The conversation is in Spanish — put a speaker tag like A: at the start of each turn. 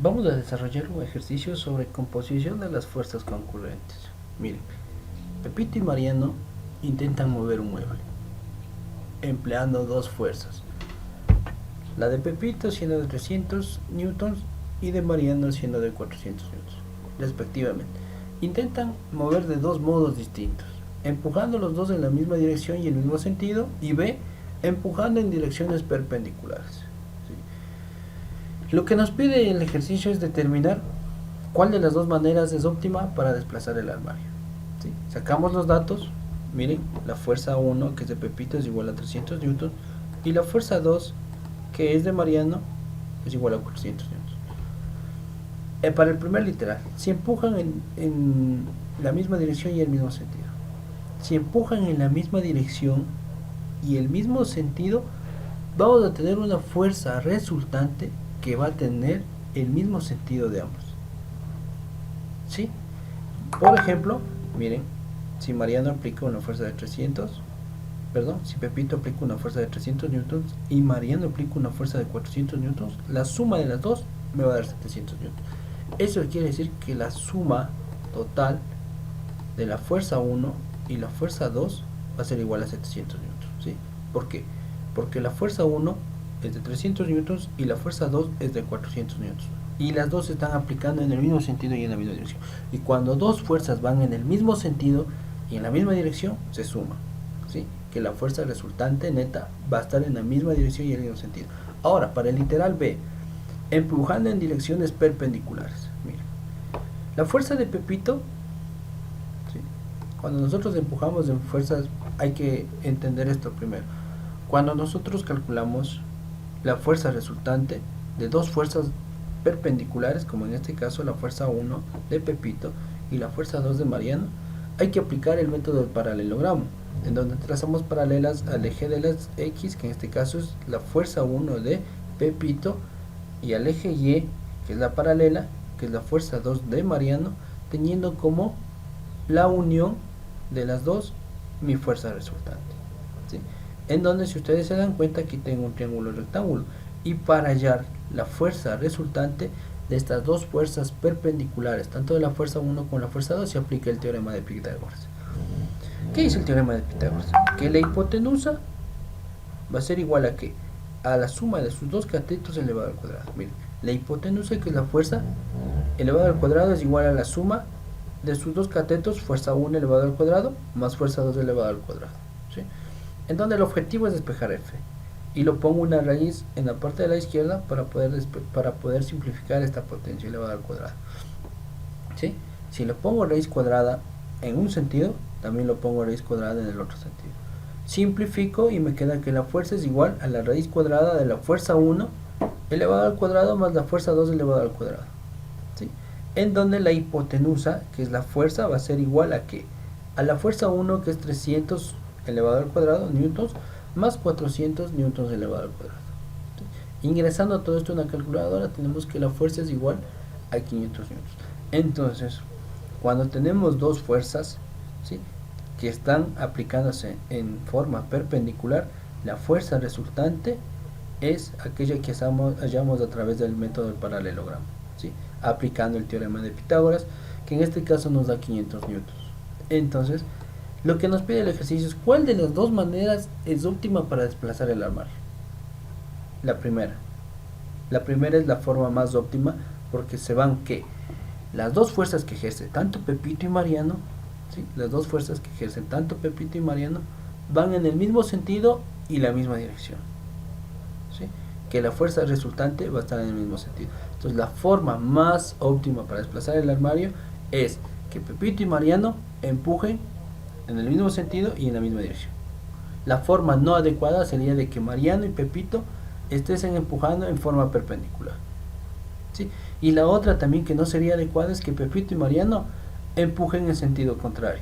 A: Vamos a desarrollar un ejercicio sobre composición de las fuerzas concurrentes. Miren, Pepito y Mariano intentan mover un mueble, empleando dos fuerzas. La de Pepito siendo de 300 newtons y de Mariano siendo de 400 newtons, respectivamente. Intentan mover de dos modos distintos, empujando los dos en la misma dirección y el mismo sentido, y B, empujando en direcciones perpendiculares. Lo que nos pide el ejercicio es determinar cuál de las dos maneras es óptima para desplazar el armario. ¿Sí? Sacamos los datos, miren, la fuerza 1 que es de Pepito es igual a 300 newtons y la fuerza 2 que es de Mariano es igual a 400 newtons. Para el primer literal, si empujan en la misma dirección y el mismo sentido. Si empujan en la misma dirección y el mismo sentido, vamos a tener una fuerza resultante que va a tener el mismo sentido de ambos. ¿Sí? Por ejemplo, miren, si Mariano aplica una fuerza de 300, si Pepito aplica una fuerza de 300 newtons y Mariano aplica una fuerza de 400 newtons, la suma de las dos me va a dar 700 newtons. Eso quiere decir que la suma total de la fuerza 1 y la fuerza 2 va a ser igual a 700 newtons. ¿Sí? ¿Por qué? Porque la fuerza 1 es de 300 newtons y la fuerza 2 es de 400 newtons. Y las dos se están aplicando en el mismo sentido y en la misma dirección. Y cuando dos fuerzas van en el mismo sentido y en la misma dirección, se suma. ¿Sí? Que la fuerza resultante neta va a estar en la misma dirección y en el mismo sentido. Ahora, para el literal B, empujando en direcciones perpendiculares. Mira, la fuerza de Pepito, ¿sí? Cuando nosotros empujamos en fuerzas, hay que entender esto primero. Cuando nosotros calculamos la fuerza resultante de dos fuerzas perpendiculares, como en este caso la fuerza 1 de Pepito y la fuerza 2 de Mariano, hay que aplicar el método del paralelogramo, en donde trazamos paralelas al eje de las X, que en este caso es la fuerza 1 de Pepito, y al eje Y, que es la paralela, que es la fuerza 2 de Mariano, teniendo como la unión de las dos mi fuerza resultante. ¿Sí? En donde, si ustedes se dan cuenta, aquí tengo un triángulo rectángulo, y para hallar la fuerza resultante de estas dos fuerzas perpendiculares, tanto de la fuerza 1 como la fuerza 2, se aplica el teorema de Pitágoras. ¿Qué dice el teorema de Pitágoras? Que la hipotenusa va a ser igual a ¿qué? A la suma de sus dos catetos elevado al cuadrado. Miren, la hipotenusa, que es la fuerza elevado al cuadrado, es igual a la suma de sus dos catetos, fuerza 1 elevado al cuadrado, más fuerza 2 elevado al cuadrado. ¿Sí? En donde el objetivo es despejar f. Y lo pongo una raíz en la parte de la izquierda para poder simplificar esta potencia elevada al cuadrado. ¿Sí? Si le pongo raíz cuadrada en un sentido, también lo pongo raíz cuadrada en el otro sentido. Simplifico y me queda que la fuerza es igual a la raíz cuadrada de la fuerza 1 elevado al cuadrado más la fuerza 2 elevado al cuadrado. ¿Sí? En donde la hipotenusa, que es la fuerza, va a ser igual a ¿qué? A la fuerza 1, que es 300 elevado al cuadrado, newtons, más 400 newtons elevado al cuadrado. ¿Sí? Ingresando todo esto en una calculadora, tenemos que la fuerza es igual a 500 newtons. Entonces, cuando tenemos dos fuerzas, ¿sí?, que están aplicándose en forma perpendicular, la fuerza resultante es aquella que hallamos a través del método del paralelogramo, ¿sí?, aplicando el teorema de Pitágoras, que en este caso nos da 500 newtons. Entonces, lo que nos pide el ejercicio es cuál de las dos maneras es óptima para desplazar el armario. La primera es la forma más óptima, porque se van que las dos fuerzas que ejercen tanto Pepito y Mariano, ¿sí?, las dos fuerzas que ejercen tanto Pepito y Mariano van en el mismo sentido y la misma dirección. ¿Sí? Que la fuerza resultante va a estar en el mismo sentido. Entonces, la forma más óptima para desplazar el armario es que Pepito y Mariano empujen en el mismo sentido y en la misma dirección. La forma no adecuada sería de que Mariano y Pepito estén empujando en forma perpendicular. ¿Sí? Y la otra también que no sería adecuada es que Pepito y Mariano empujen en sentido contrario.